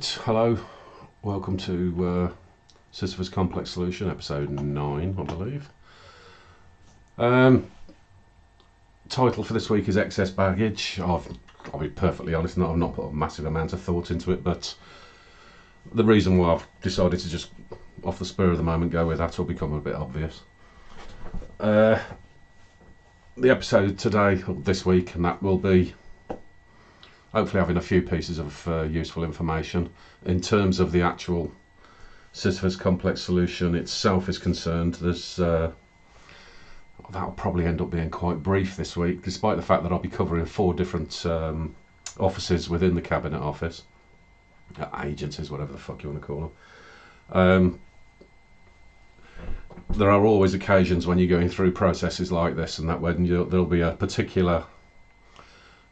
Right, hello, welcome to Sisyphus Complex Solution, episode 9, I believe. Title for this week is Excess Baggage. I'll be perfectly honest, I've not put a massive amount of thought into it, but the reason why I've decided to just, off the spur of the moment, go with that will become a bit obvious. The episode today, this week, and that will be hopefully having a few pieces of useful information in terms of the actual Sisyphus complex solution itself is concerned. That'll probably end up being quite brief this week, despite the fact that I'll be covering 4 different offices within the Cabinet Office, agencies, whatever the fuck you want to call them. There are always occasions when you're going through processes like this, and that when there'll be a particular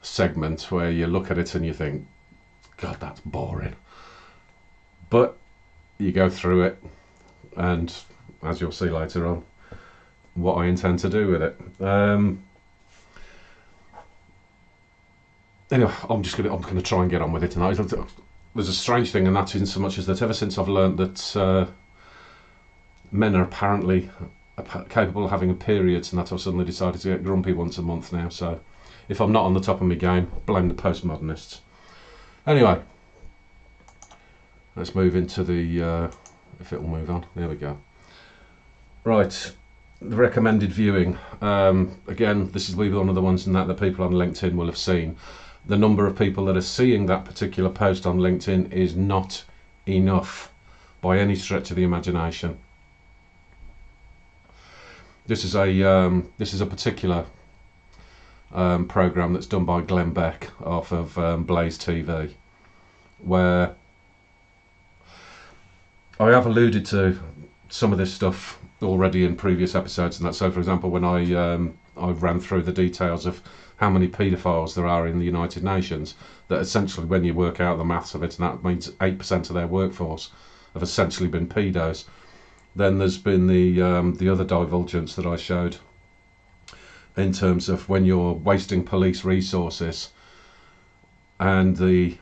segment where you look at it and you think, God, that's boring. But you go through it, and as you'll see later on, what I intend to do with it. Anyway, I'm going to try and get on with it tonight. There's a strange thing, and that's in so much as that ever since I've learned that men are apparently capable of having periods, and that I've suddenly decided to get grumpy once a month now. So if I'm not on the top of my game, blame the postmodernists. Anyway, let's move into the, if it will move on, there we go. Right, the recommended viewing. Again, this is one of the ones in that people on LinkedIn will have seen. The number of people that are seeing that particular post on LinkedIn is not enough by any stretch of the imagination. This is a particular program that's done by Glenn Beck off of Blaze TV, where I have alluded to some of this stuff already in previous episodes, and that. So, for example, when I ran through the details of how many paedophiles there are in the United Nations, that essentially, when you work out the maths of it, and that means 8% of their workforce have essentially been pedos. Then there's been the other divulgence that I showed in terms of when you're wasting police resources, and the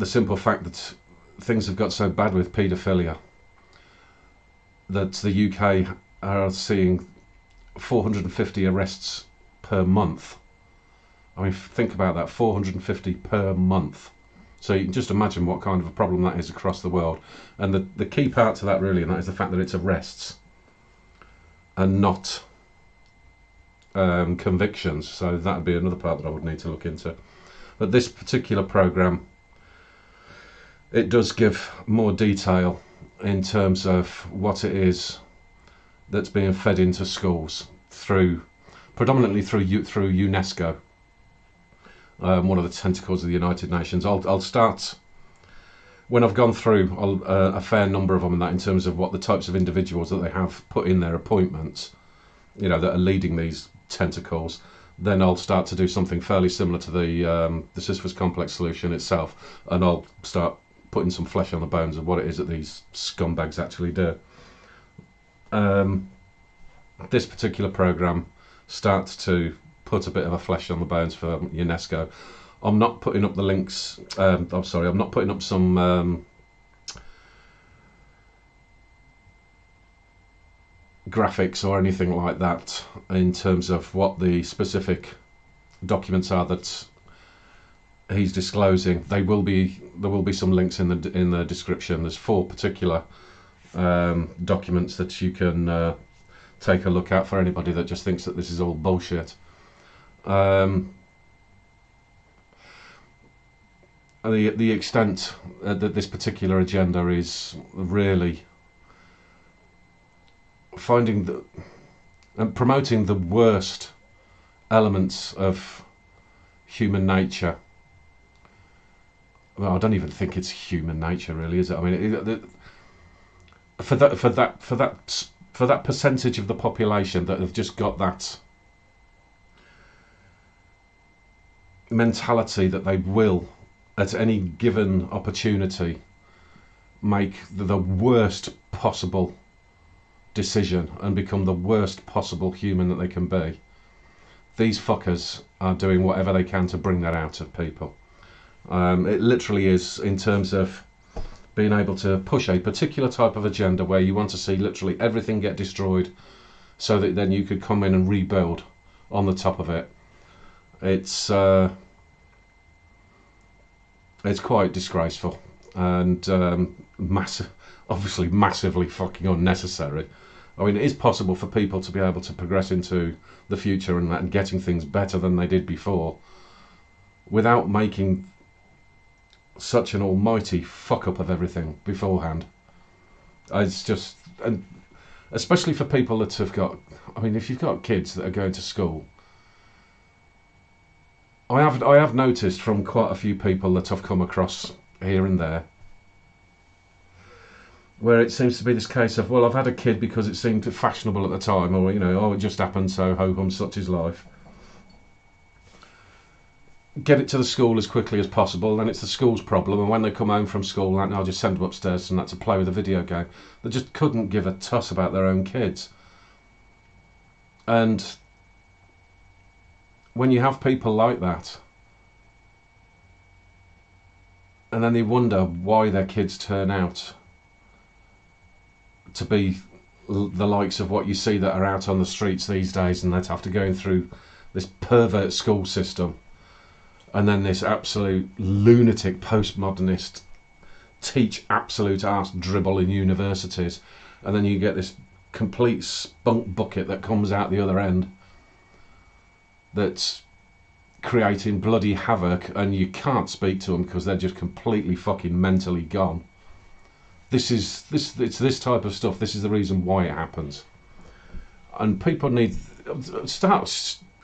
simple fact that things have got so bad with paedophilia that the UK are seeing 450 arrests per month. I mean, think about that, 450 per month. So you can just imagine what kind of a problem that is across the world. And the key part to that really, and that is the fact that it's arrests and not convictions. So that would be another part that I would need to look into. But this particular programme, it does give more detail in terms of what it is that's being fed into schools predominantly through UNESCO, one of the tentacles of the United Nations. I'll start when I've gone through a fair number of them, and that in terms of what the types of individuals that they have put in their appointments, that are leading these tentacles. Then I'll start to do something fairly similar to the Sisyphus complex solution itself, and I'll start putting some flesh on the bones of what it is that these scumbags actually do. This particular program starts to put a bit of a flesh on the bones for UNESCO. I'm not putting up the links. I'm not putting up some graphics or anything like that in terms of what the specific documents are that he's disclosing. There will be some links in the description. There's 4 particular documents that you can take a look at for anybody that just thinks that this is all bullshit. The extent that this particular agenda is really finding and promoting the worst elements of human nature. Well, I don't even think it's human nature, really, is it? I mean, for that percentage of the population that have just got that mentality that they will, at any given opportunity, make the worst possible decision and become the worst possible human that they can be. These fuckers are doing whatever they can to bring that out of people. It literally is, in terms of being able to push a particular type of agenda where you want to see literally everything get destroyed so that then you could come in and rebuild on the top of it. It's quite disgraceful and obviously massively fucking unnecessary. I mean, it is possible for people to be able to progress into the future and getting things better than they did before without making such an almighty fuck up of everything beforehand. It's just, and especially for people that have got, I mean, if you've got kids that are going to school, I have noticed from quite a few people that I've come across here and there, where it seems to be this case of, well, I've had a kid because it seemed fashionable at the time, or, you know, oh, it just happened, so ho hum, such is life. Get it to the school as quickly as possible, then it's the school's problem, and when they come home from school, I'll just send them upstairs and to play with a video game. They just couldn't give a toss about their own kids. And when you have people like that, and then they wonder why their kids turn out to be the likes of what you see that are out on the streets these days, and that have to go through this pervert school system, and then this absolute lunatic postmodernist teach absolute arse dribble in universities, and then you get this complete spunk bucket that comes out the other end that's creating bloody havoc, and you can't speak to them because they're just completely fucking mentally gone. It's this type of stuff. This is the reason why it happens, and people need to start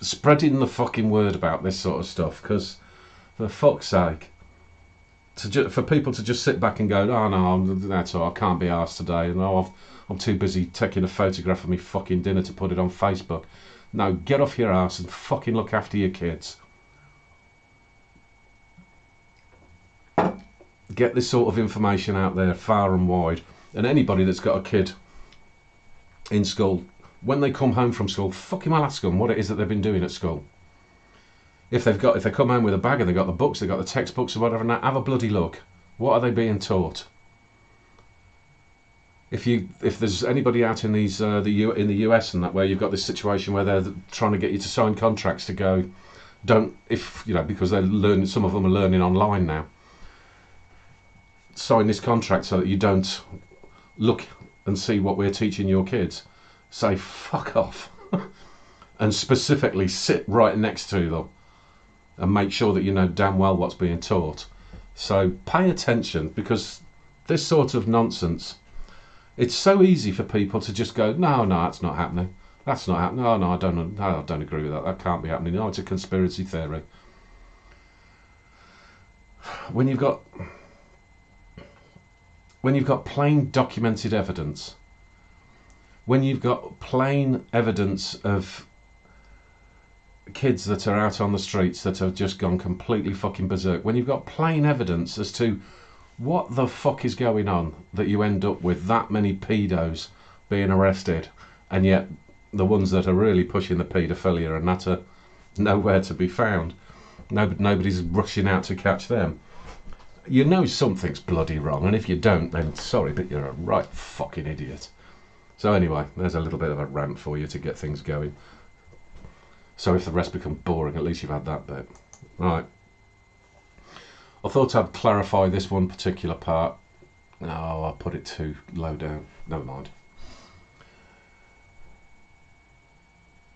spreading the fucking word about this sort of stuff, because for fuck's sake, for people to just sit back and go, oh no, that's all, I can't be arsed today, and oh, I'm too busy taking a photograph of me fucking dinner to put it on Facebook. No, get off your arse and fucking look after your kids. Get this sort of information out there far and wide, and anybody that's got a kid in school, when they come home from school, fucking well ask them what it is that they've been doing at school. If they come home with a bag and they've got the books, they've got the textbooks or whatever, and that, have a bloody look. What are they being taught? If there's anybody out in these in the US and that, where you've got this situation where they're trying to get you to sign contracts to go, because they're learning, some of them are learning online now. Sign this contract so that you don't look and see what we're teaching your kids. Say fuck off, and specifically sit right next to them and make sure that you know damn well what's being taught. So pay attention, because this sort of nonsense, it's so easy for people to just go, no, that's not happening. That's not happening. Oh no, I don't agree with that. That can't be happening. No, it's a conspiracy theory. When you've got plain documented evidence, when you've got plain evidence of kids that are out on the streets that have just gone completely fucking berserk, when you've got plain evidence as to what the fuck is going on, that you end up with that many pedos being arrested, and yet the ones that are really pushing the paedophilia and that are nowhere to be found. Nobody's rushing out to catch them. You know something's bloody wrong, and if you don't, then sorry, but you're a right fucking idiot. So anyway, there's a little bit of a rant for you to get things going. So if the rest become boring, at least you've had that bit. Right. I thought I'd clarify this one particular part. No, I put it too low down. Never mind.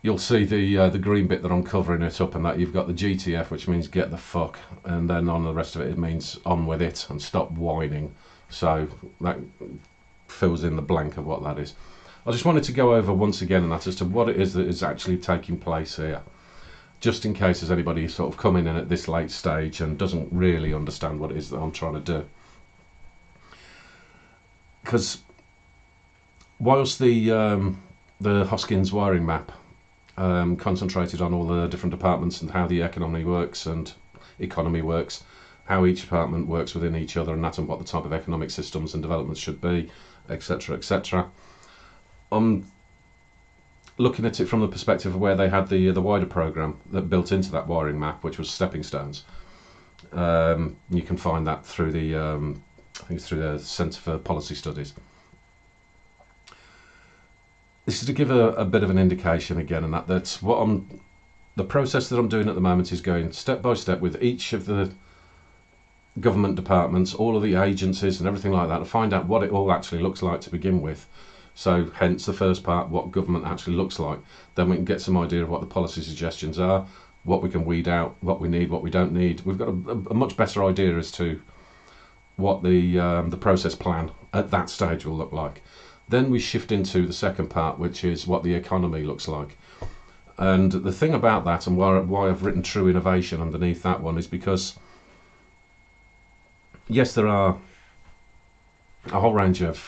You'll see the green bit that I'm covering it up, and that you've got the GTF, which means get the fuck, and then on the rest of it, it means on with it and stop whining. So that fills in the blank of what that is. I just wanted to go over once again, and that as to what it is that is actually taking place here, just in case there's anybody sort of coming in at this late stage and doesn't really understand what it is that I'm trying to do. Because whilst the Hoskyns wiring map concentrated on all the different departments and how the economy works, how each department works within each other, and that, and what the type of economic systems and developments should be, etc., etc. I'm looking at it from the perspective of where they had the wider program that built into that wiring map, which was stepping stones. You can find that through the I think it's through the Centre for Policy Studies. This is to give a bit of an indication again, and that's what the process that I'm doing at the moment is going step by step with each of the government departments, all of the agencies and everything like that, to find out what it all actually looks like to begin with. So hence the first part, what government actually looks like. Then we can get some idea of what the policy suggestions are, what we can weed out, what we need, what we don't need. We've got a much better idea as to what the process plan at that stage will look like. Then we shift into the second part, which is what the economy looks like. And the thing about that, and why I've written true innovation underneath that one, is because yes, there are a whole range of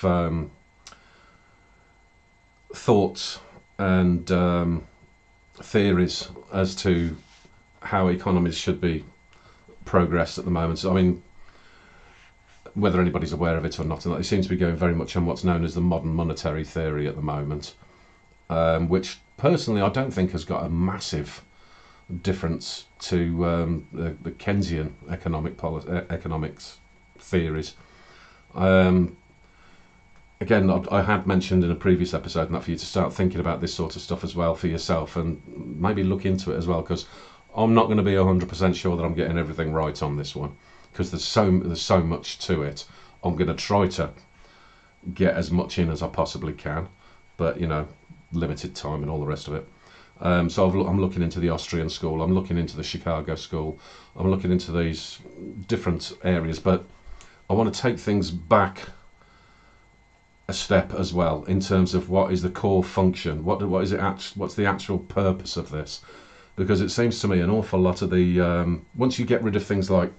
thoughts and theories as to how economies should be progressed at the moment. So, I mean, whether anybody's aware of it or not, and it seems to be going very much on what's known as the modern monetary theory at the moment, which personally I don't think has got a massive difference to the Keynesian economics theories. Again, I had mentioned in a previous episode, and that for you to start thinking about this sort of stuff as well for yourself, and maybe look into it as well, because I'm not going to be 100% sure that I'm getting everything right on this one, because there's so much to it. I'm going to try to get as much in as I possibly can, but you know, limited time and all the rest of it. So I'm looking into the Austrian school, I'm looking into the Chicago school, I'm looking into these different areas, but I want to take things back a step as well in terms of what is the core function, what is it, what's the actual purpose of this, because it seems to me an awful lot of the once you get rid of things like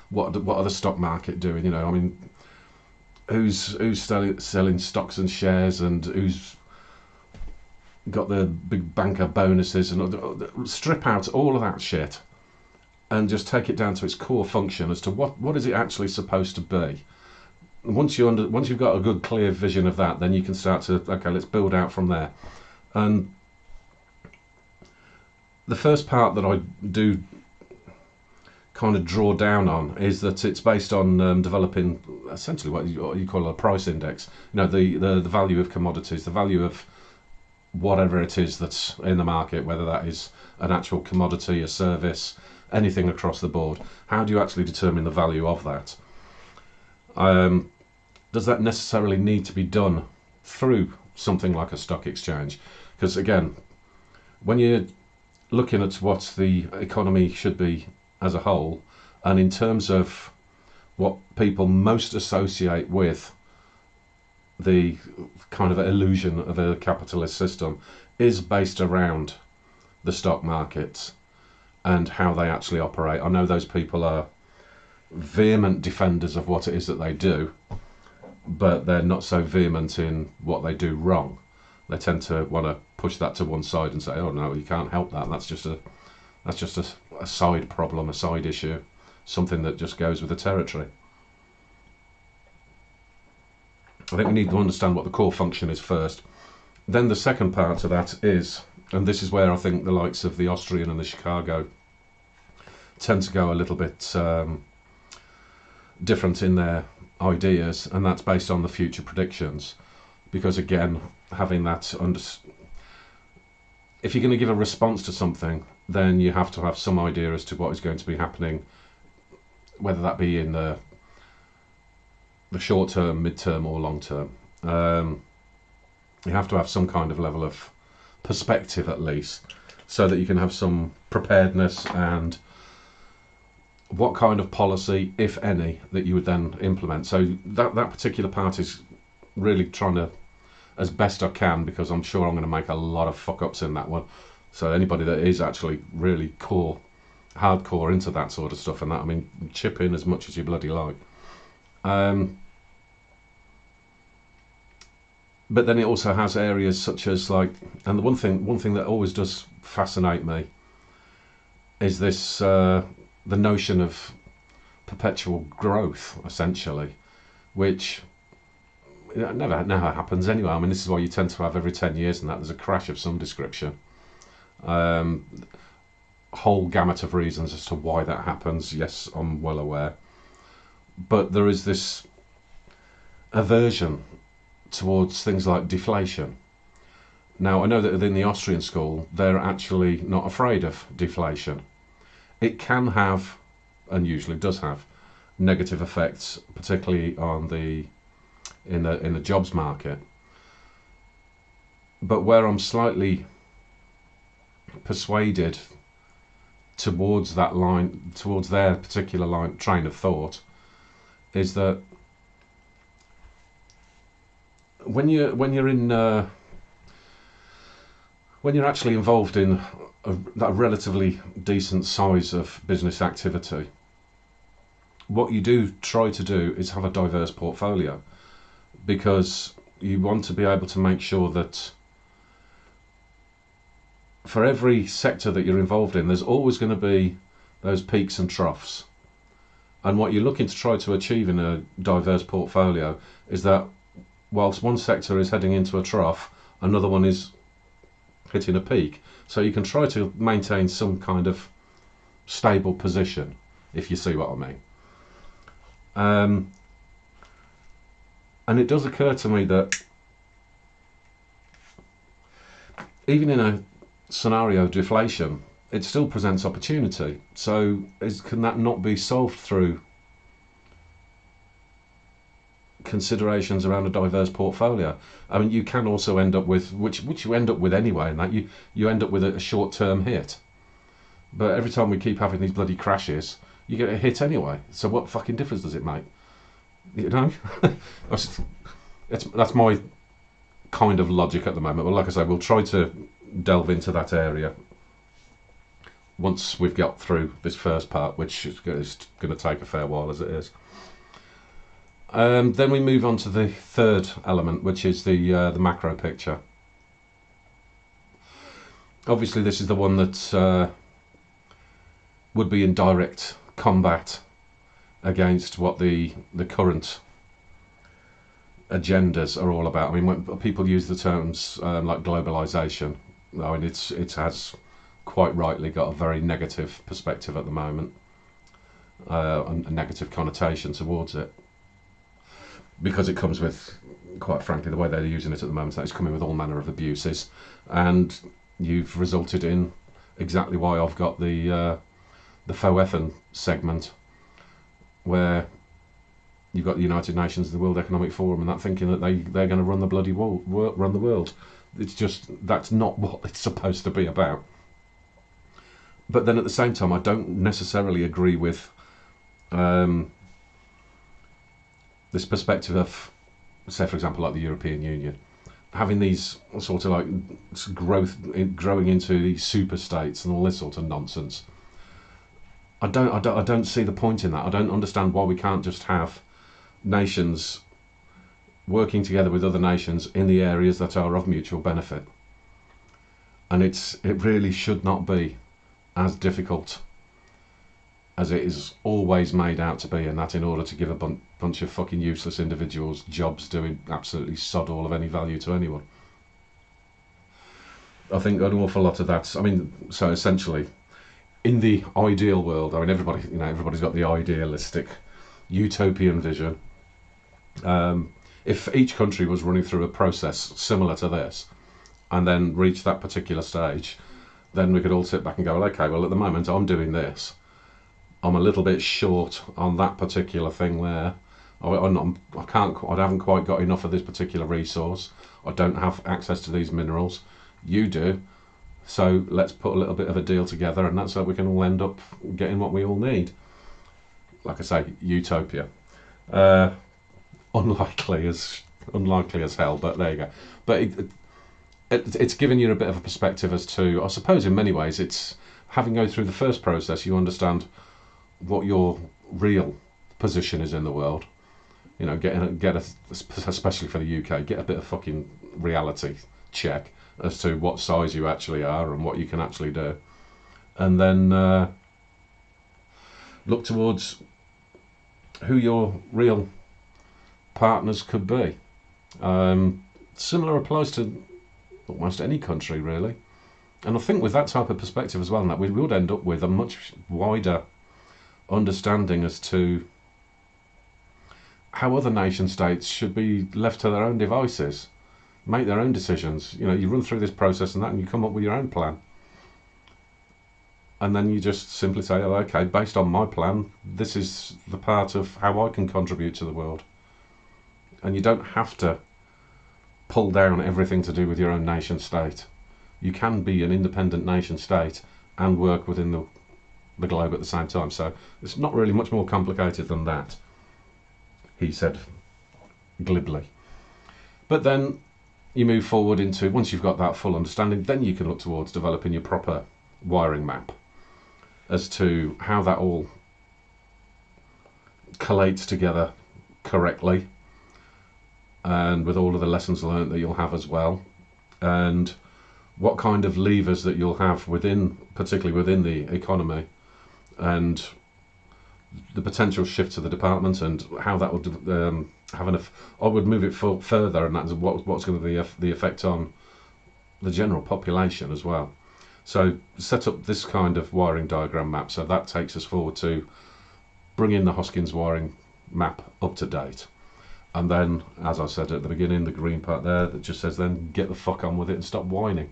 what are the stock market doing, you know, I mean, who's selling stocks and shares, and who's got the big banker bonuses, and strip out all of that shit and just take it down to its core function as to what is it actually supposed to be. Once you've got a good clear vision of that, then you can start to, okay, let's build out from there. And the first part that I do kind of draw down on is that it's based on developing essentially what you call a price index. You know, the value of commodities, the value of whatever it is that's in the market, whether that is an actual commodity, a service, anything across the board. How do you actually determine the value of that? Does that necessarily need to be done through something like a stock exchange? Because again, when you're looking at what the economy should be as a whole, and in terms of what people most associate with the kind of illusion of a capitalist system, is based around the stock markets and how they actually operate. I know those people are vehement defenders of what it is that they do, but they're not so vehement in what they do wrong. They tend to want to push that to one side and say, oh no, you can't help that, that's just a side problem, a side issue, something that just goes with the territory. I think we need to understand what the core function is first. Then the second part of that is, and this is where I think the likes of the Austrian and the Chicago tend to go a little bit different in their ideas, and that's based on the future predictions. Because again, having that if you're going to give a response to something, then you have to have some idea as to what is going to be happening, whether that be in the short term, mid term, or long term. You have to have some kind of level of perspective at least, so that you can have some preparedness and what kind of policy, if any, that you would then implement. So that particular part is really trying to, as best I can, because I'm sure I'm going to make a lot of fuck ups in that one. So anybody that is actually really hardcore into that sort of stuff and that, I mean, chip in as much as you bloody like. But then it also has areas such as like, and the one thing that always does fascinate me is this the notion of perpetual growth, essentially, which never happens anyway. I mean, this is why you tend to have every 10 years and that there's a crash of some description. whole gamut of reasons as to why that happens. Yes, I'm well aware. But there is this aversion towards things like deflation. Now, I know that within the Austrian school, they're actually not afraid of deflation. It can have, and usually does have, negative effects, particularly on in the jobs market. But where I'm slightly persuaded towards that line, towards their particular train of thought, is that when you're actually involved in a relatively decent size of business activity, what you do try to do is have a diverse portfolio, because you want to be able to make sure that for every sector that you're involved in, there's always going to be those peaks and troughs. And what you're looking to try to achieve in a diverse portfolio is that whilst one sector is heading into a trough, another one is hitting a peak. So you can try to maintain some kind of stable position, if you see what I mean. And it does occur to me that even in a scenario of deflation, it still presents opportunity. So can that not be solved through considerations around a diverse portfolio? I mean, you can also end up with, which you end up with anyway, and that you end up with a short-term hit. But every time we keep having these bloody crashes, you get a hit anyway. So what fucking difference does it make? You know, that's my kind of logic at the moment. But like I say, we'll try to delve into that area once we've got through this first part, which is going to take a fair while as it is. Then we move on to the third element, which is the macro picture. Obviously, this is the one that would be in direct combat against what the current agendas are all about. I mean, when people use the terms like globalization, I mean, it has quite rightly got a very negative perspective at the moment, and a negative connotation towards it, because it comes with, quite frankly, the way they're using it at the moment, it's coming with all manner of abuses, and you've resulted in exactly why I've got the F.O.W.E.F.U.N segment, where you've got the United Nations and the World Economic Forum and that thinking that they're going to run the bloody run the world. It's just, that's not what it's supposed to be about. But then at the same time, I don't necessarily agree with this perspective of, say, for example, like the European Union, having these sort of like growing into these super states and all this sort of nonsense. I don't see the point in that. I don't understand why we can't just have nations working together with other nations in the areas that are of mutual benefit. And it really should not be as difficult as it is always made out to be, and that in order to give a bunch of fucking useless individuals jobs doing absolutely sod all of any value to anyone. I think an awful lot of that, I mean, so essentially, in the ideal world, I mean, everybody's got the idealistic utopian vision. If each country was running through a process similar to this, and then reached that particular stage, then we could all sit back and go, well, okay, well, at the moment I'm doing this. I'm a little bit short on that particular thing there. I haven't quite got enough of this particular resource. I don't have access to these minerals. You do. So let's put a little bit of a deal together, and that's how we can all end up getting what we all need. Like I say, utopia. Unlikely as hell, but there you go. But it's giving you a bit of a perspective as to, I suppose in many ways, it's having go through the first process, you understand what your real position is in the world. You know, especially for the UK, get a bit of fucking reality check as to what size you actually are and what you can actually do, and then look towards who your real partners could be. Similar applies to almost any country, really. And I think with that type of perspective as well, and that we would end up with a much wider understanding as to how other nation states should be left to their own devices, make their own decisions. You know, you run through this process and that, and you come up with your own plan. And then you just simply say, oh, okay, based on my plan, this is the part of how I can contribute to the world. And you don't have to pull down everything to do with your own nation state. You can be an independent nation state and work within the globe at the same time. So it's not really much more complicated than that, he said glibly. But then you move forward into, once you've got that full understanding, then you can look towards developing your proper wiring map as to how that all collates together correctly, and with all of the lessons learned that you'll have as well, and what kind of levers that you'll have within, particularly within the economy, and the potential shifts of the department, and how that would have an. I would move it further, and that's what's going to be the effect on the general population as well. So set up this kind of wiring diagram map. So that takes us forward to bringing the Hoskyns wiring map up to date. And then, as I said at the beginning, the green part there that just says then get the fuck on with it and stop whining.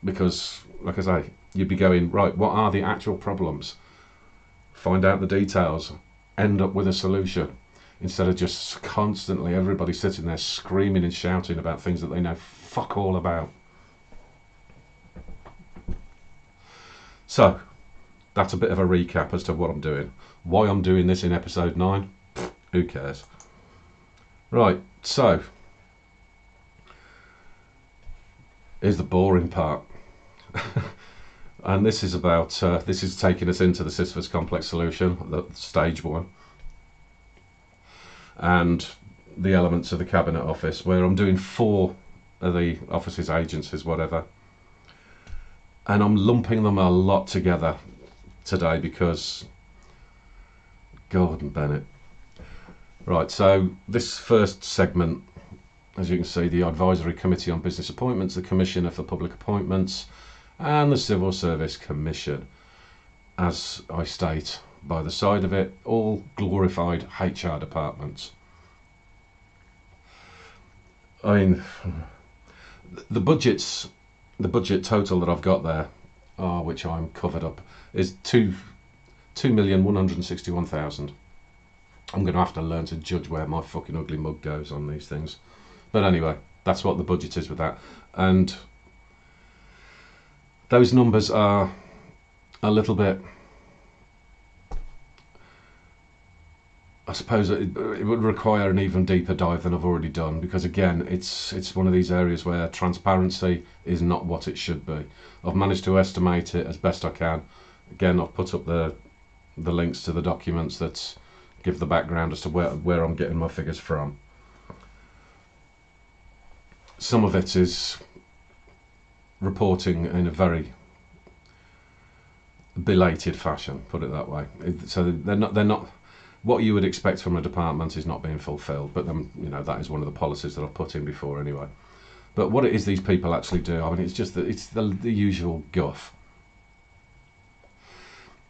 Because, like I say, you'd be going, right, what are the actual problems? Find out the details, end up with a solution, instead of just constantly everybody sitting there screaming and shouting about things that they know fuck all about. So, that's a bit of a recap as to what I'm doing. Why I'm doing this in episode 9, who cares? Right, so, here's the boring part. And this is about, this is taking us into the Sisyphus complex solution, the stage 1. And the elements of the cabinet office, where I'm doing 4 of the offices, agencies, whatever. And I'm lumping them a lot together today because Gordon Bennett. Right, so this first segment, as you can see, the Advisory Committee on Business Appointments, the Commissioner for Public Appointments, and the Civil Service Commission. As I state by the side of it, all glorified HR departments. I mean, the budget total that I've got there, which I'm covered up, is 2,161,000. I'm going to have to learn to judge where my fucking ugly mug goes on these things. But anyway, that's what the budget is with that. And those numbers are a little bit, I suppose it would require an even deeper dive than I've already done, because again, it's one of these areas where transparency is not what it should be. I've managed to estimate it as best I can. Again, I've put up the links to the documents that give the background as to where I'm getting my figures from. Some of it is reporting in a very belated fashion, put it that way. So they're not what you would expect from a department is not being fulfilled, but then, you know, that is one of the policies that I've put in before anyway. But what it is these people actually do, I mean, it's just that it's the usual guff.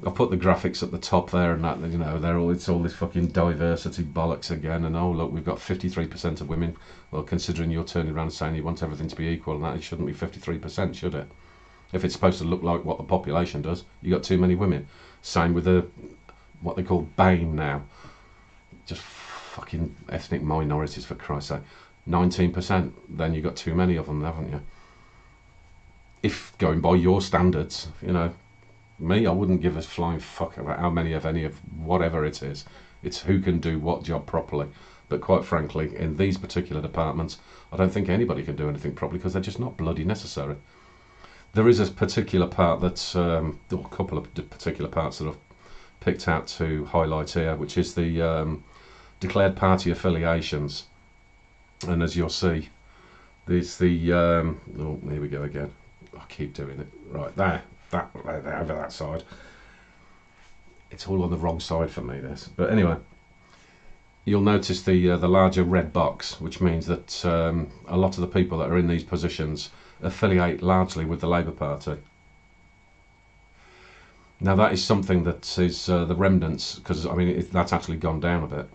I've put the graphics at the top there, and that, you know, it's all this fucking diversity bollocks again. And oh look, we've got 53% of women. Well, considering you're turning around and saying you want everything to be equal, and that it shouldn't be 53%, should it? If it's supposed to look like what the population does, you got too many women. Same with what they call BAME now. Just fucking ethnic minorities, for Christ's sake. 19%. Then you got too many of them, haven't you? If going by your standards, you know. Me, I wouldn't give a flying fuck about how many of any of whatever it is. It's who can do what job properly. But quite frankly, in these particular departments, I don't think anybody can do anything properly because they're just not bloody necessary. There is a particular part that's, or a couple of particular parts that I've picked out to highlight here, which is the declared party affiliations. And as you'll see, there's the, oh, here we go again. I keep doing it. Right, there. Over that side. It's all on the wrong side for me, this. But anyway, you'll notice the larger red box, which means that a lot of the people that are in these positions affiliate largely with the Labour Party. Now that is something that is the remnants, because I mean that's actually gone down a bit,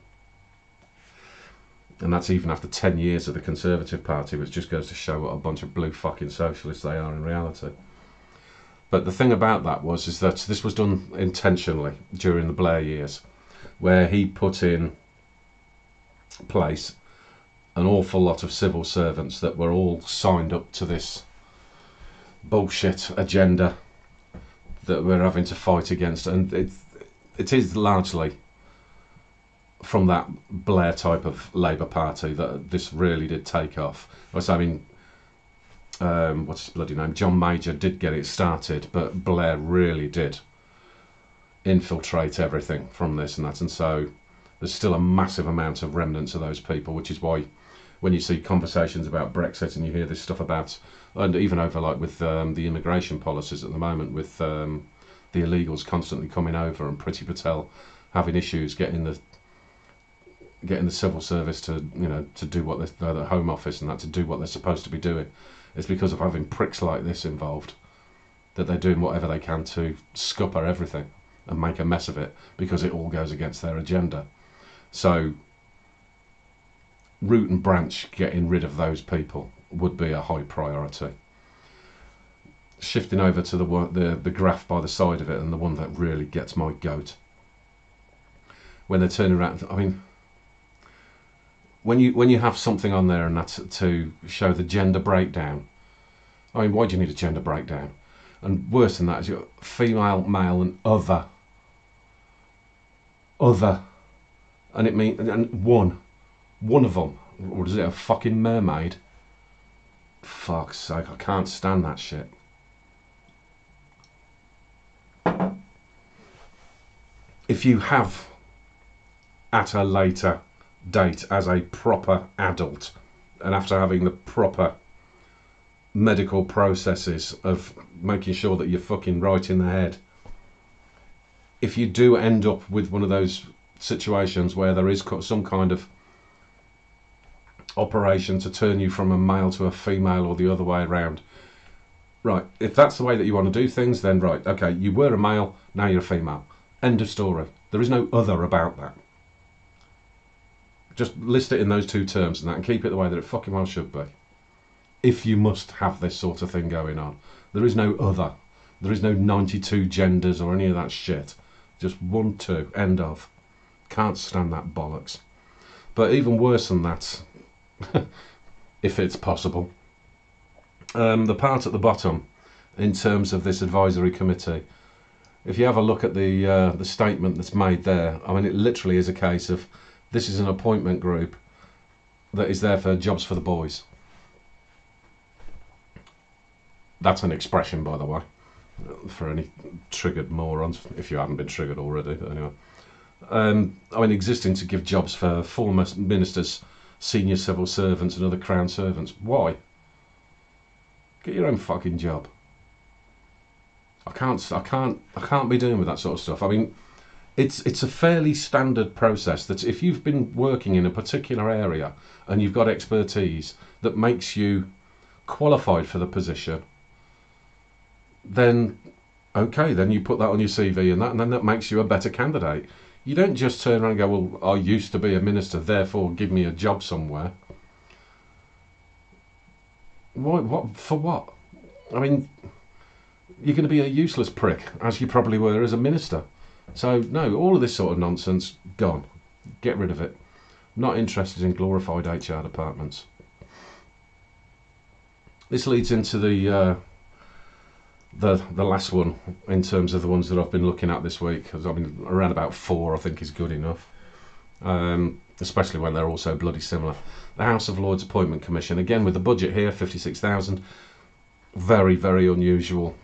and that's even after 10 years of the Conservative Party, which just goes to show what a bunch of blue fucking socialists they are in reality. But the thing about that is that this was done intentionally during the Blair years, where he put in place an awful lot of civil servants that were all signed up to this bullshit agenda that we're having to fight against, and it is largely from that Blair type of Labour Party that this really did take off. I mean, what's his bloody name? John Major did get it started, but Blair really did infiltrate everything from this and that, and so there's still a massive amount of remnants of those people, which is why when you see conversations about Brexit and you hear this stuff about, and even over like with the immigration policies at the moment, with the illegals constantly coming over and Priti Patel having issues getting the civil service to to do what the Home Office and that to do what they're supposed to be doing, it's because of having pricks like this involved, that they're doing whatever they can to scupper everything and make a mess of it, because it all goes against their agenda. So root and branch getting rid of those people would be a high priority. Shifting over to the graph by the side of it, and the one that really gets my goat, when they're turning around, I mean, when you have something on there and that's to show the gender breakdown, I mean, why do you need a gender breakdown? And worse than that is your female, male, and other, and it means and one of them, or is it a fucking mermaid? Fuck's sake, I can't stand that shit. If you have, at a later date, as a proper adult, and after having the proper medical processes of making sure that you're fucking right in the head, if you do end up with one of those situations where there is some kind of operation to turn you from a male to a female or the other way around, right, if that's the way that you want to do things, then right, okay, you were a male, now you're a female. End of story. There is no other about that. Just list it in those two terms and that, and keep it the way that it fucking well should be. If you must have this sort of thing going on, there is no other. There is no 92 genders or any of that shit. Just 1, 2, end of. Can't stand that bollocks. But even worse than that, if it's possible, the part at the bottom, in terms of this advisory committee, if you have a look at the statement that's made there, I mean, it literally is a case of, this is an appointment group that is there for jobs for the boys. That's an expression, by the way, for any triggered morons, if you haven't been triggered already. But anyway, I mean, existing to give jobs for former ministers, senior civil servants, and other crown servants. Why? Get your own fucking job. I can't be doing with that sort of stuff. I mean, it's a fairly standard process that if you've been working in a particular area and you've got expertise that makes you qualified for the position, then okay, then you put that on your CV and then that makes you a better candidate. You don't just turn around and go, well, I used to be a minister, therefore give me a job somewhere. What for what? I mean, you're going to be a useless prick, as you probably were as a minister. So no, all of this sort of nonsense, gone. Get rid of it. Not interested in glorified HR departments. This leads into the last one in terms of the ones that I've been looking at this week. I mean, around about 4 I think is good enough, especially when they're all so bloody similar. The House of Lords Appointment Commission, again with the budget here, 56,000. Very, very unusual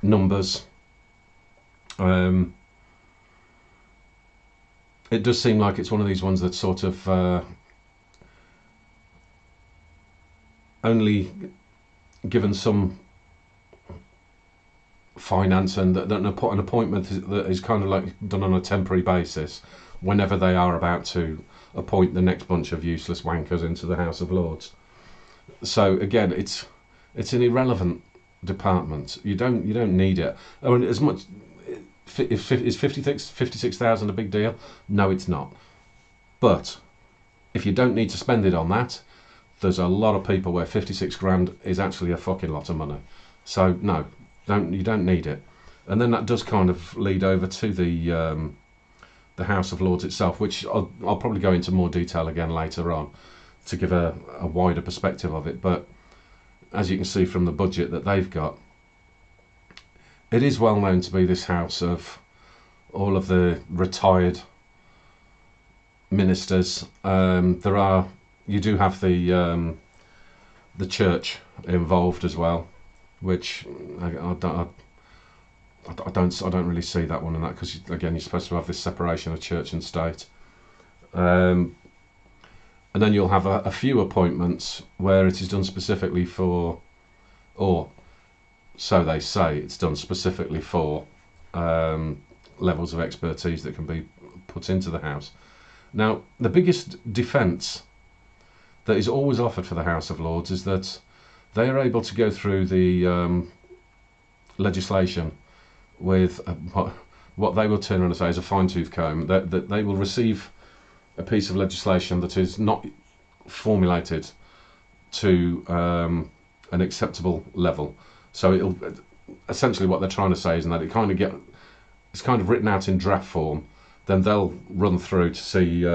numbers. It does seem like it's one of these ones that's sort of only given some finance, and that an appointment that is kind of like done on a temporary basis whenever they are about to appoint the next bunch of useless wankers into the House of Lords. So again, it's It's an irrelevant department. You don't need it. I mean, as much is 56,000 a big deal? No, it's not. But if you don't need to spend it on that, there's a lot of people where 56 grand is actually a fucking lot of money. So no, you don't need it. And then that does kind of lead over to the House of Lords itself, which I'll probably go into more detail again later on to give a wider perspective of it. But as you can see from the budget that they've got, it is well known to be this house of all of the retired ministers. You do have the church involved as well, which I don't really see that one in that, because again, you're supposed to have this separation of church and state. And then you'll have a few appointments where it is done specifically for, or so they say, it's done specifically for levels of expertise that can be put into the House. Now, the biggest defence that is always offered for the House of Lords is that they are able to go through the legislation with what they will turn around and say is a fine-tooth comb, that they will receive a piece of legislation that is not formulated to an acceptable level. So it'll essentially, what they're trying to say is that it's kind of written out in draft form. Then they'll run through to see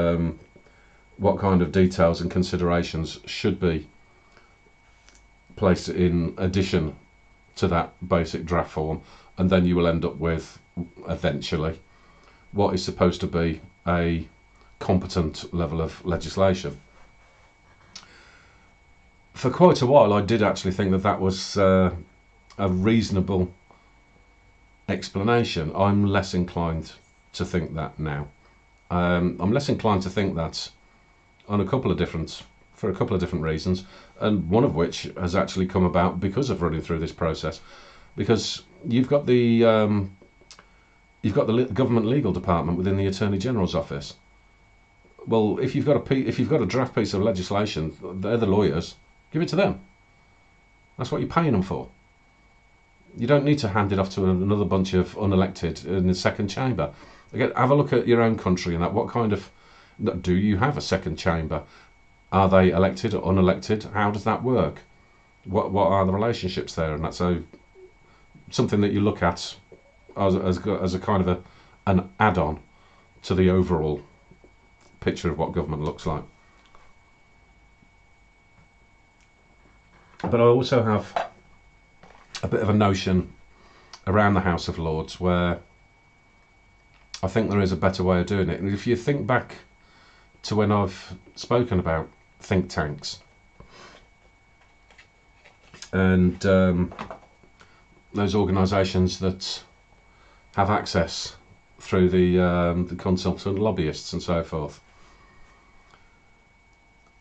what kind of details and considerations should be placed in addition to that basic draft form, and then you will end up with eventually what is supposed to be a competent level of legislation. For quite a while I did actually think that was a reasonable explanation. I'm less inclined to think that now. I'm less inclined to think that for a couple of different reasons, and one of which has actually come about because of running through this process. Because you've got the government legal department within the Attorney General's office. Well, if you've got a draft piece of legislation, they're the lawyers. Give it to them. That's what you're paying them for. You don't need to hand it off to another bunch of unelected in the second chamber. Again, have a look at your own country and that. What kind of, do you have a second chamber? Are they elected or unelected? How does that work? What are the relationships there? And that's something that you look at as a kind of an add-on to the overall picture of what government looks like. But I also have a bit of a notion around the House of Lords where I think there is a better way of doing it. And if you think back to when I've spoken about think tanks and those organisations that have access through the consultant lobbyists and so forth.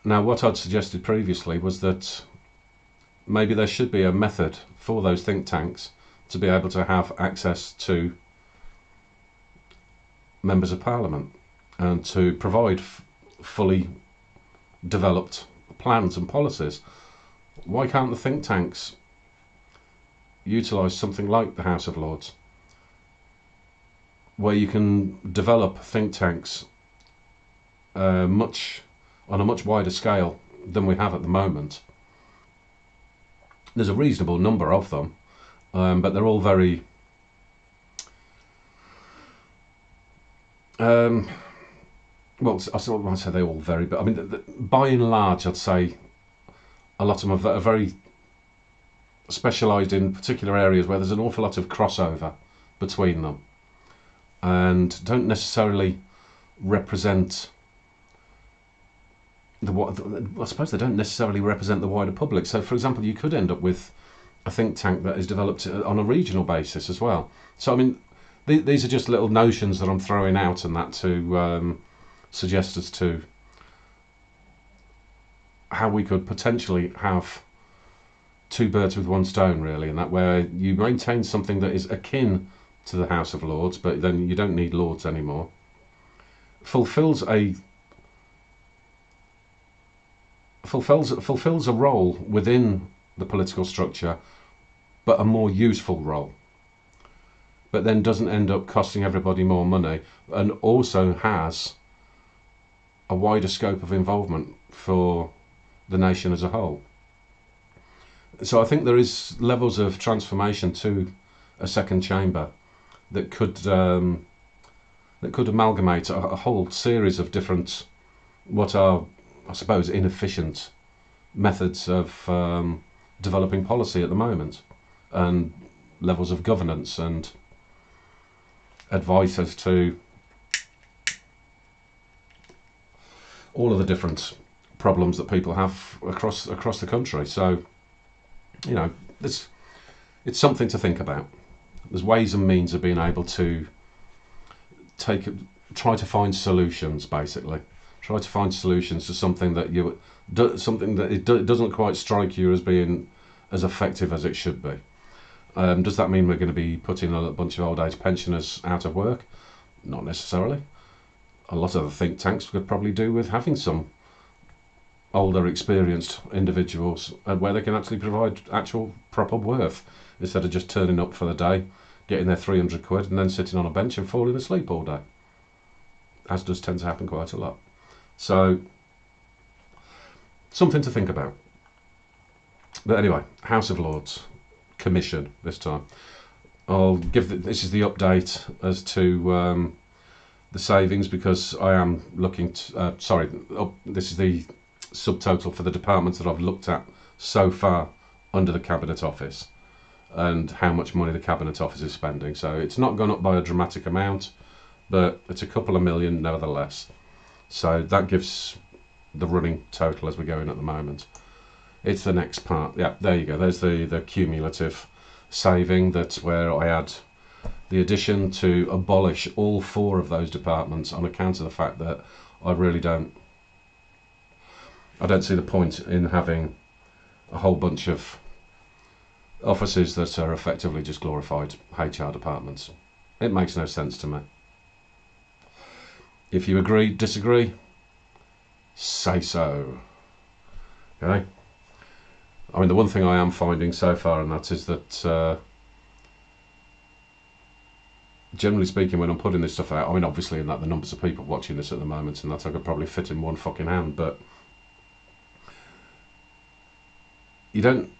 Now, what I'd suggested previously was that maybe there should be a method for those think tanks to be able to have access to members of parliament and to provide fully developed plans and policies. Why can't the think tanks utilise something like the House of Lords, where you can develop think tanks on a much wider scale than we have at the moment? There's a reasonable number of them, but they're all very well, I won't say they all vary, but I mean, by and large, I'd say a lot of them are very specialised in particular areas where there's an awful lot of crossover between them, and don't necessarily represent I suppose they don't necessarily represent the wider public. So, for example, you could end up with a think tank that is developed on a regional basis as well. So, I mean, these are just little notions that I'm throwing out, and that to suggest as to how we could potentially have two birds with one stone, really, and that where you maintain something that is akin to the House of Lords, but then you don't need Lords anymore, fulfills a role within the political structure, but a more useful role, but then doesn't end up costing everybody more money, and also has a wider scope of involvement for the nation as a whole. So I think there is levels of transformation to a second chamber that could amalgamate a whole series of different, what are, I suppose, inefficient methods of developing policy at the moment, and levels of governance and advice as to all of the different problems that people have across the country. So, you know, it's something to think about. There's ways and means of being able to try to find solutions. Basically, try to find solutions to something that it doesn't quite strike you as being as effective as it should be. Does that mean we're going to be putting a bunch of old age pensioners out of work? Not necessarily. A lot of the think tanks could probably do with having some older, experienced individuals where they can actually provide actual proper worth, instead of just turning up for the day, getting their 300 quid and then sitting on a bench and falling asleep all day, as does tend to happen quite a lot. So, something to think about. But anyway, House of Lords Commission this time. I'll give this is the update as to the savings, because I am looking to, this is the subtotal for the departments that I've looked at so far under the Cabinet Office, and how much money the Cabinet Office is spending. So it's not gone up by a dramatic amount, but it's a couple of million nevertheless. So that gives the running total as we're going at the moment. It's the next part. Yeah, there you go. There's the cumulative saving. That's where I had the addition to abolish all 4 of those departments on account of the fact that I don't see the point in having a whole bunch of offices that are effectively just glorified HR departments. It makes no sense to me. If you agree, disagree, say so. Okay? I mean, the one thing I am finding so far, and that is that generally speaking, when I'm putting this stuff out, I mean, obviously in that the numbers of people watching this at the moment, and that I could probably fit in one fucking hand, but you don't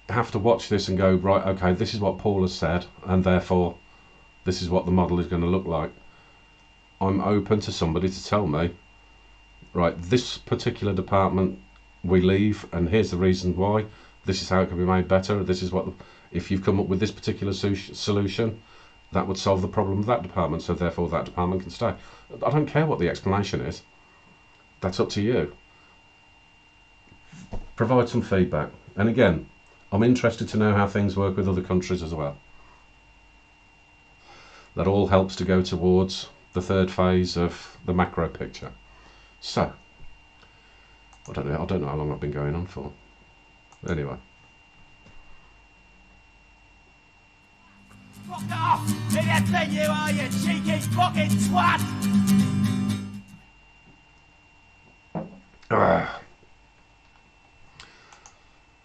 have to watch this and go, right, okay, this is what Paul has said, and therefore this is what the model is going to look like. I'm open to somebody to tell me, right, this particular department we leave, and here's the reason why. This is how it can be made better. This is what, if you've come up with this particular solution, that would solve the problem of that department, so therefore that department can stay. I don't care what the explanation is. That's up to you. Provide some feedback. And again, I'm interested to know how things work with other countries as well. That all helps to go towards the third phase of the macro picture. So, I don't know how long I've been going on for. Anyway. Fuck off! Who you think you are, you cheeky fucking twat!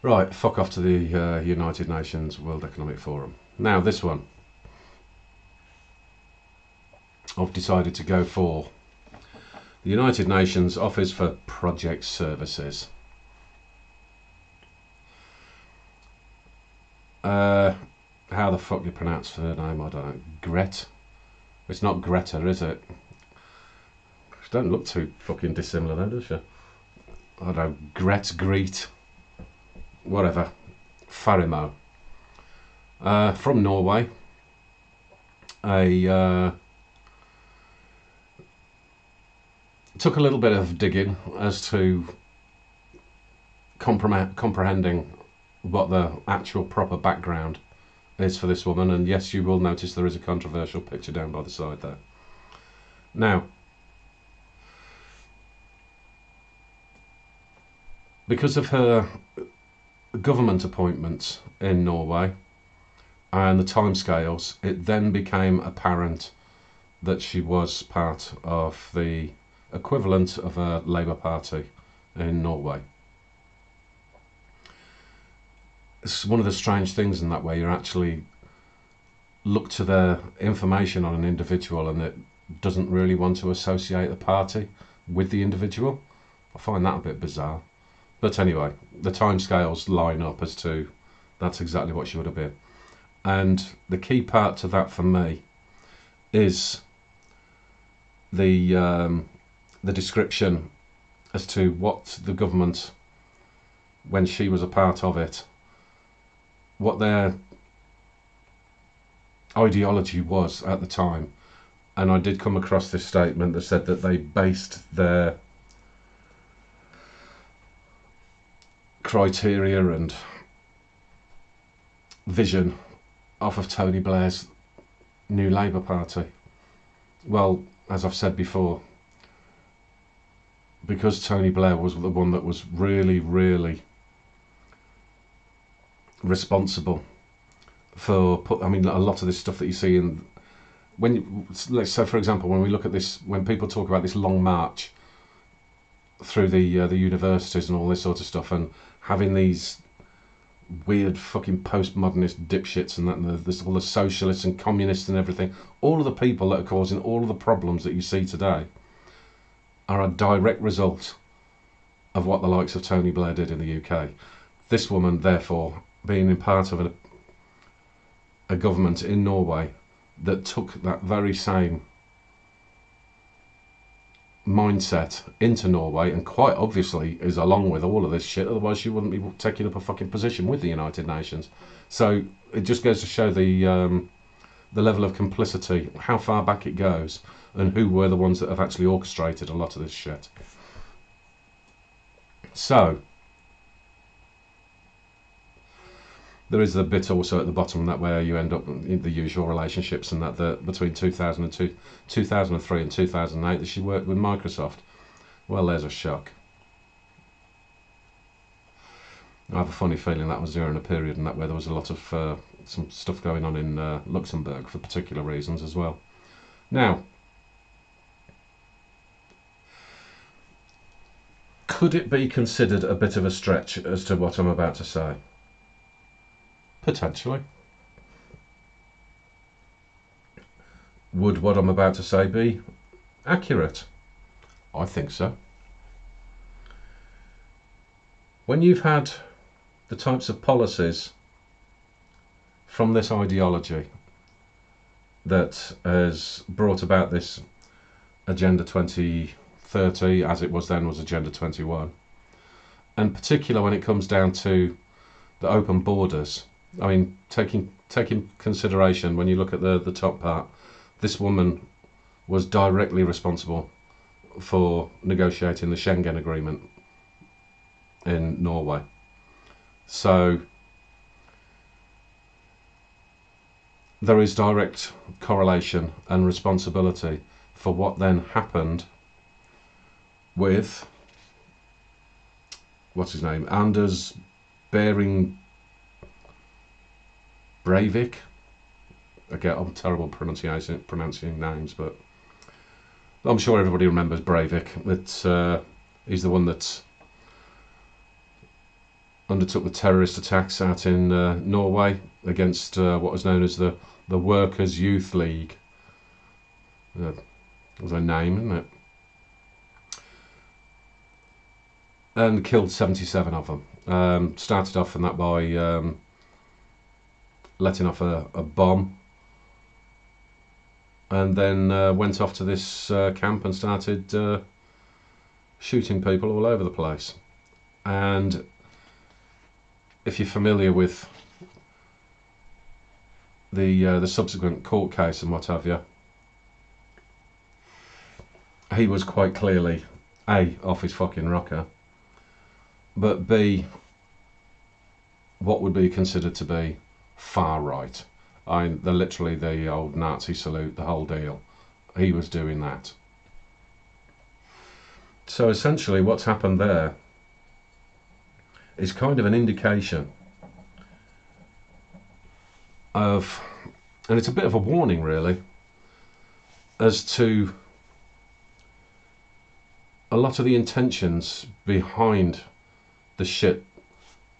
Right, fuck off to the United Nations World Economic Forum. Now this one, I've decided to go for the United Nations Office for Project Services. How the fuck you pronounce her name? I don't know. Gret? It's not Greta, is it? She don't look too fucking dissimilar though, does she? I don't know. Greet. Whatever. Farimo. From Norway. Took a little bit of digging as to comprehending what the actual proper background is for this woman, and yes, you will notice there is a controversial picture down by the side there. Now, because of her government appointments in Norway and the timescales, it then became apparent that she was part of the equivalent of a Labour Party in Norway. it's one of the strange things in that way you actually look to their information on an individual and it doesn't really want to associate the party with the individual. I find that a bit bizarre. But anyway, the timescales line up as to that's exactly what she would have been. And the key part to that for me is the description as to what the government, when she was a part of it, what their ideology was at the time. And I did come across this statement that said that they based their criteria and vision off of Tony Blair's New Labour Party. Well, as I've said before, because Tony Blair was the one that was really, really responsible for, I mean, a lot of this stuff that you see in, when, let's say for example, when we look at this, when people talk about this long march through the universities and all this sort of stuff, and having these weird fucking postmodernist dipshits and that, and all the socialists and communists and everything, all of the people that are causing all of the problems that you see today are a direct result of what the likes of Tony Blair did in the UK. This woman, therefore, being in part of a government in Norway that took that very same mindset into Norway, and quite obviously is along with all of this shit, otherwise she wouldn't be taking up a fucking position with the United Nations. So it just goes to show the level of complicity, how far back it goes, and who were the ones that have actually orchestrated a lot of this shit. So there is the bit also at the bottom that where you end up in the usual relationships and that between 2002, 2003 and 2008 that she worked with Microsoft. Well, there's a shock. I have a funny feeling that was during a period and that where there was a lot of some stuff going on in Luxembourg for particular reasons as well. Now, could it be considered a bit of a stretch as to what I'm about to say? Potentially. Would what I'm about to say be accurate? I think so. When you've had the types of policies from this ideology that has brought about this Agenda 2030, as it was then was Agenda 21, and particular when it comes down to the open borders, I mean, taking consideration when you look at the top part, this woman was directly responsible for negotiating the Schengen Agreement in Norway. So there is direct correlation and responsibility for what then happened with, what's his name, Anders Behring Breivik. Again, I'm terrible pronouncing names, but I'm sure everybody remembers Breivik. He's the one that undertook the terrorist attacks out in Norway against what was known as the Workers' Youth League. That was a name, isn't it? And killed 77 of them. Started off in that by letting off a bomb, and then went off to this camp and started shooting people all over the place. And if you're familiar with the subsequent court case and what have you, he was quite clearly A, off his fucking rocker, but B, what would be considered to be far right. They're literally the old Nazi salute, the whole deal. He was doing that. So essentially what's happened there is kind of an indication of, and it's a bit of a warning really, as to a lot of the intentions behind the shit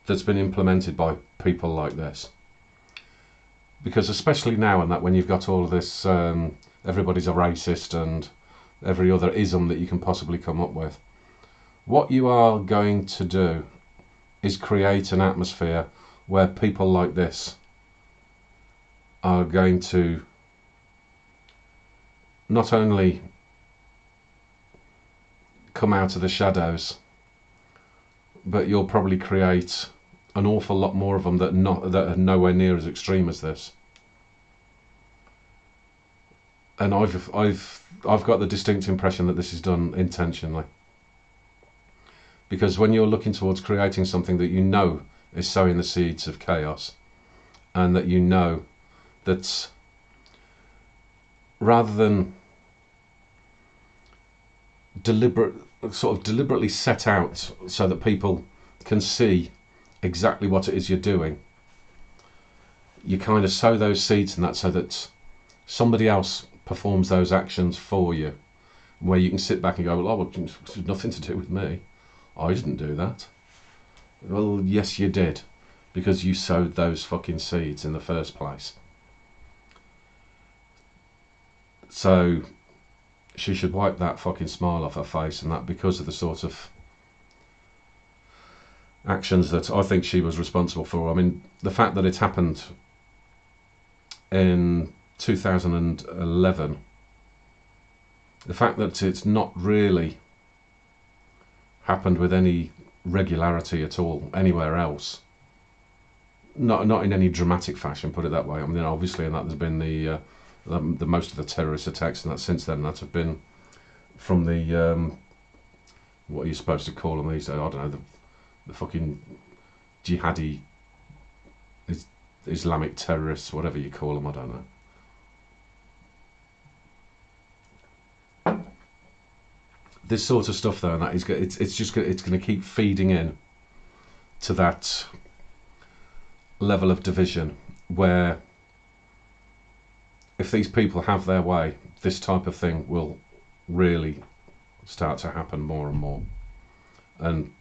that's been implemented by people like this. Because especially now and that, when you've got all of this, everybody's a racist and every other ism that you can possibly come up with, what you are going to do is create an atmosphere where people like this are going to not only come out of the shadows, but you'll probably create an awful lot more of them that are nowhere near as extreme as this. And I've got the distinct impression that this is done intentionally, because when you're looking towards creating something that you know is sowing the seeds of chaos, and that you know that rather than deliberately set out so that people can see exactly what it is you're doing, you kind of sow those seeds in that so that somebody else performs those actions for you, where you can sit back and go, well, it's nothing to do with me. I didn't do that. Well, yes, you did, because you sowed those fucking seeds in the first place. So she should wipe that fucking smile off her face, and that because of the sort of actions that I think she was responsible for. I mean, the fact that it happened in 2011, the fact that it's not really happened with any regularity at all anywhere else, not in any dramatic fashion, put it that way. I mean, obviously, and that there's been the most of the terrorist attacks and that since then that have been from the what are you supposed to call them these days? I don't know, the fucking jihadi Islamic terrorists, whatever you call them, I don't know. This sort of stuff, though, and that is it's going to keep feeding in to that level of division where, if these people have their way, this type of thing will really start to happen more and more, and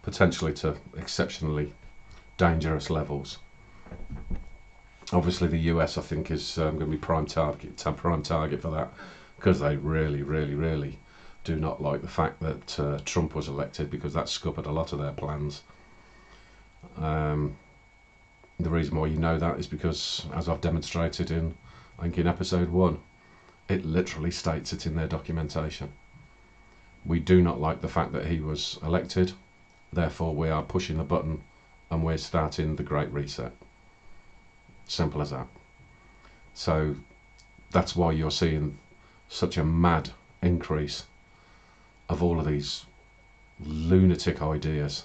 potentially to exceptionally dangerous levels. Obviously, the US, I think, is going to be prime target for that, because they really do not like the fact that Trump was elected, because that scuppered a lot of their plans. The reason why you know that is because, as I've demonstrated in, I think in episode 1, it literally states it in their documentation. We do not like the fact that he was elected, therefore we are pushing the button and we're starting the Great Reset. Simple as that. So that's why you're seeing such a mad increase of all of these lunatic ideas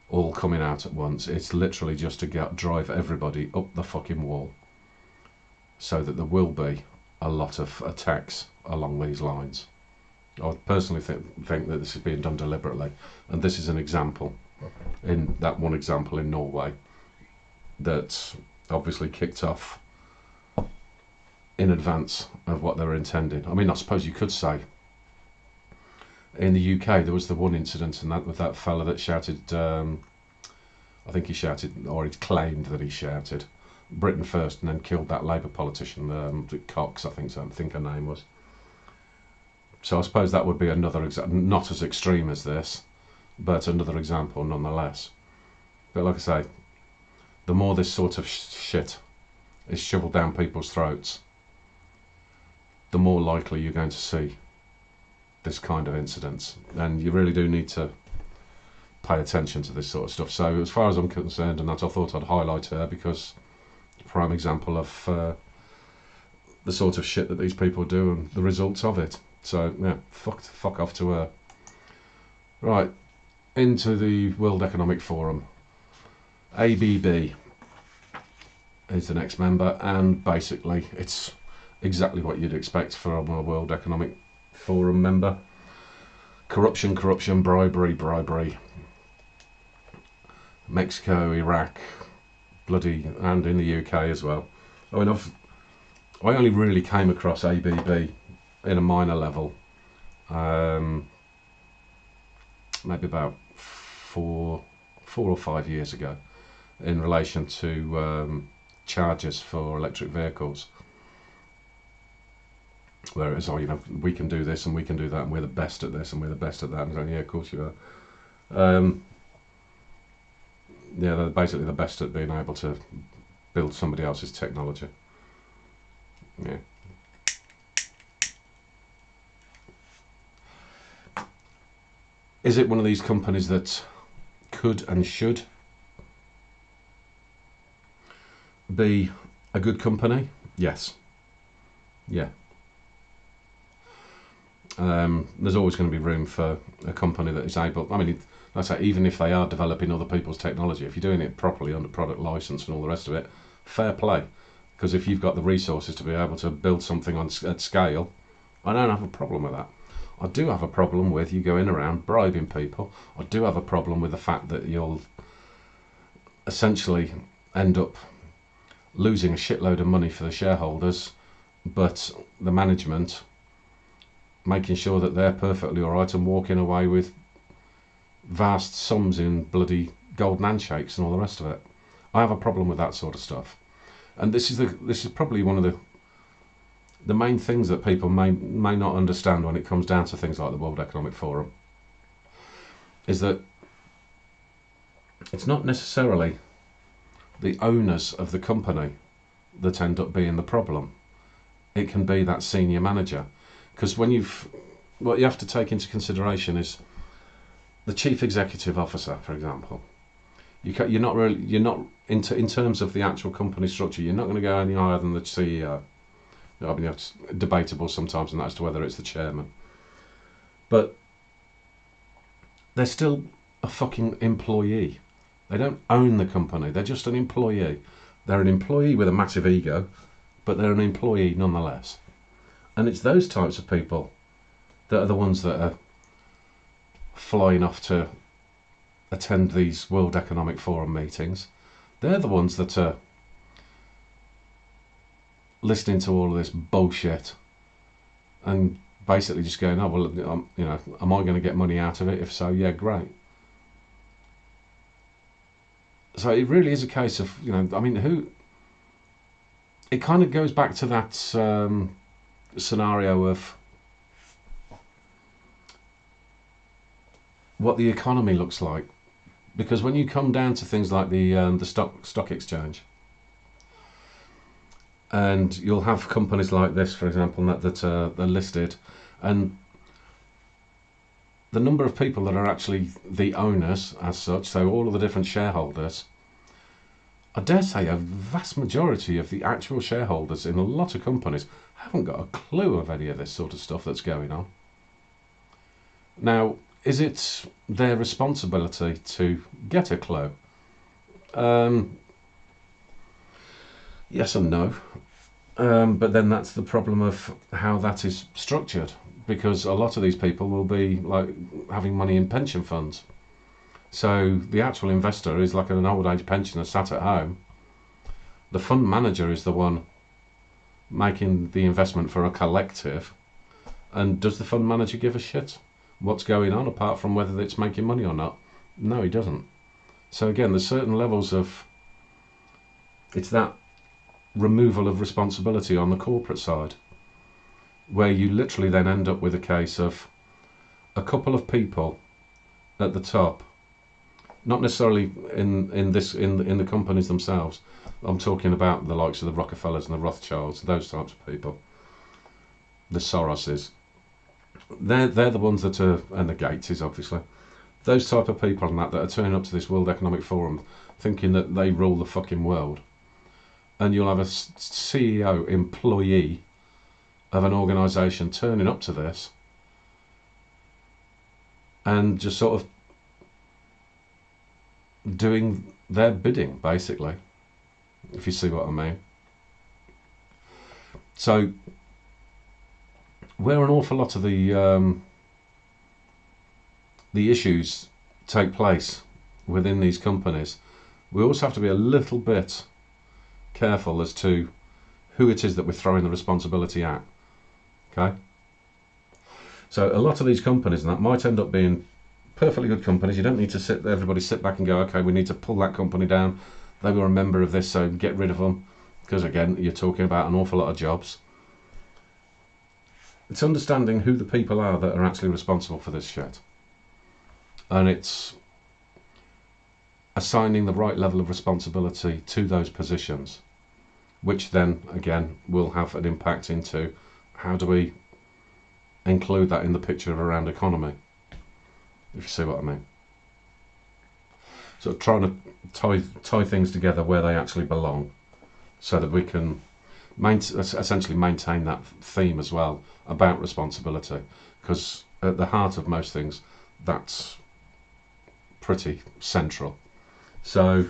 all coming out at once. It's literally just to drive everybody up the fucking wall, so that there will be a lot of attacks along these lines. I personally think that this is being done deliberately, and this is an example, in that one example in Norway, that obviously kicked off in advance of what they were intending. I mean, I suppose you could say in the UK there was the one incident, and that with that fella that shouted, I think he shouted, or he claimed that he shouted, Britain first, and then killed that Labour politician, Cox, I think her name was. So I suppose that would be another example, not as extreme as this, but another example nonetheless. But like I say, the more this sort of shit is shoveled down people's throats, the more likely you're going to see this kind of incidents. And you really do need to pay attention to this sort of stuff. So as far as I'm concerned, and that, I thought I'd highlight her, because prime example of the sort of shit that these people do and the results of it. So yeah, fuck off to her. Right, into the World Economic Forum. ABB is the next member, and basically it's exactly what you'd expect from a World Economic Forum member. Corruption, bribery. Mexico, Iraq, bloody, and in the UK as well. I mean, I only really came across ABB in a minor level, maybe about 4 4 or 5 years ago in relation to chargers for electric vehicles, where it's, oh, you know, we can do this and we can do that and we're the best at this and we're the best at that. And so, yeah, of course you are. Yeah, they're basically the best at being able to build somebody else's technology. Yeah. Is it one of these companies that could and should be a good company? Yes. Yeah. There's always going to be room for a company that is able, I mean, like I say, even if they are developing other people's technology, if you're doing it properly under product license and all the rest of it, fair play. Because if you've got the resources to be able to build something at scale, I don't have a problem with that. I do have a problem with you going around bribing people. I do have a problem with the fact that you'll essentially end up losing a shitload of money for the shareholders, but the management making sure that they're perfectly all right and walking away with vast sums in bloody golden handshakes and all the rest of it. I have a problem with that sort of stuff, and this is probably one of the main things that people may not understand when it comes down to things like the World Economic Forum, is that it's not necessarily the owners of the company that end up being the problem. It can be that senior manager, because what you have to take into consideration is the chief executive officer, for example. You're not in terms of the actual company structure. You're not going to go any higher than the CEO. I mean, it's debatable sometimes, and as to whether it's the chairman. But they're still a fucking employee. They don't own the company. They're just an employee. They're an employee with a massive ego, but they're an employee nonetheless. And it's those types of people that are the ones that are flying off to attend these World Economic Forum meetings. They're the ones that are listening to all of this bullshit and basically just going, oh, well, you know, am I going to get money out of it? If so, yeah, great. So it really is a case of, you know, I mean, it kind of goes back to that scenario of what the economy looks like, because when you come down to things like the stock exchange, and you'll have companies like this, for example, that are listed, and the number of people that are actually the owners as such, so all of the different shareholders, I dare say a vast majority of the actual shareholders in a lot of companies haven't got a clue of any of this sort of stuff that's going on. Now, is it their responsibility to get a clue? Yes and no. But then that's the problem of how that is structured, because a lot of these people will be like having money in pension funds. So the actual investor is like an old age pensioner sat at home. The fund manager is the one making the investment for a collective. And does the fund manager give a shit what's going on, apart from whether it's making money or not? No, he doesn't. So again, there's certain levels of, it's that removal of responsibility on the corporate side, where you literally then end up with a case of a couple of people at the top, not necessarily in the companies themselves. I'm talking about the likes of the Rockefellers and the Rothschilds, those types of people, the Soroses. They're the ones that are, and the Gateses obviously, those type of people and that are turning up to this World Economic Forum thinking that they rule the fucking world. And you'll have a CEO employee of an organisation turning up to this and just sort of doing their bidding, basically, if you see what I mean. So where an awful lot of the issues take place within these companies, we also have to be a little bit careful as to who it is that we're throwing the responsibility at. Okay, so a lot of these companies and that might end up being perfectly good companies. You don't need to everybody sit back and go, okay, we need to pull that company down. They were a member of this, so get rid of them. Because again, you're talking about an awful lot of jobs. It's understanding who the people are that are actually responsible for this shit. And it's assigning the right level of responsibility to those positions, which then, again, will have an impact into how do we include that in the picture around economy, if you see what I mean. So trying to tie things together where they actually belong so that we can essentially maintain that theme as well about responsibility, because at the heart of most things, that's pretty central. So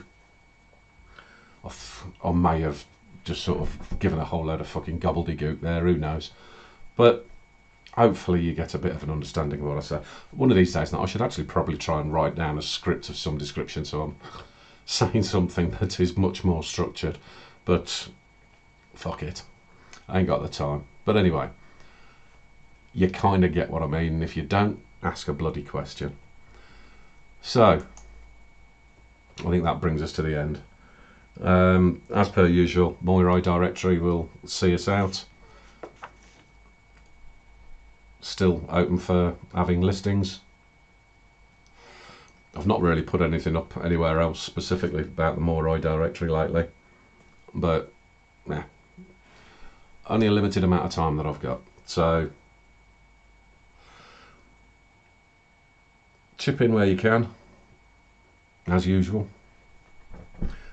I may have just sort of given a whole load of fucking gobbledygook there, who knows. But hopefully you get a bit of an understanding of what I say. One of these days now, I should actually probably try and write down a script of some description so I'm saying something that is much more structured. But fuck it, I ain't got the time. But anyway, you kind of get what I mean. If you don't, ask a bloody question. So I think that brings us to the end. As per usual, Moirai directory will see us out. Still open for having listings. I've not really put anything up anywhere else specifically about the Moirai directory lately, but yeah, only a limited amount of time that I've got. So chip in where you can, as usual.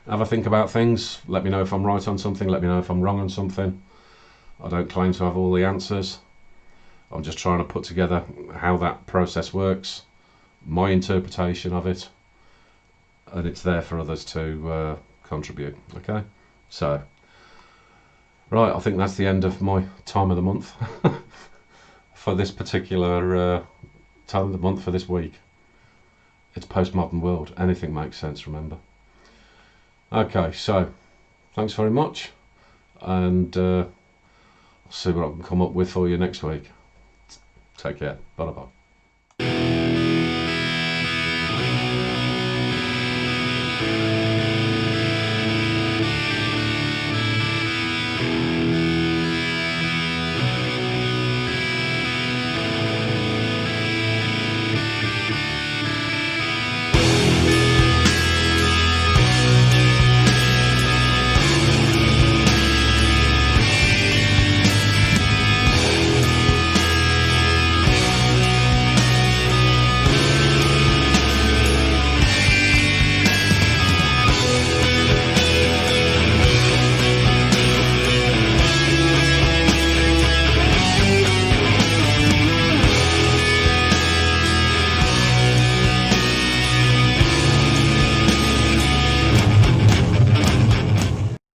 Have a think about things. Let me know if I'm right on something. Let me know if I'm wrong on something. I don't claim to have all the answers. I'm just trying to put together how that process works, my interpretation of it, and it's there for others to contribute. Okay, so right, I think that's the end of my time of the month for this particular time of the month for this week. It's postmodern world. Anything makes sense, remember. Okay, so thanks very much, and I'll see what I can come up with for you next week. Take care. Bye bye.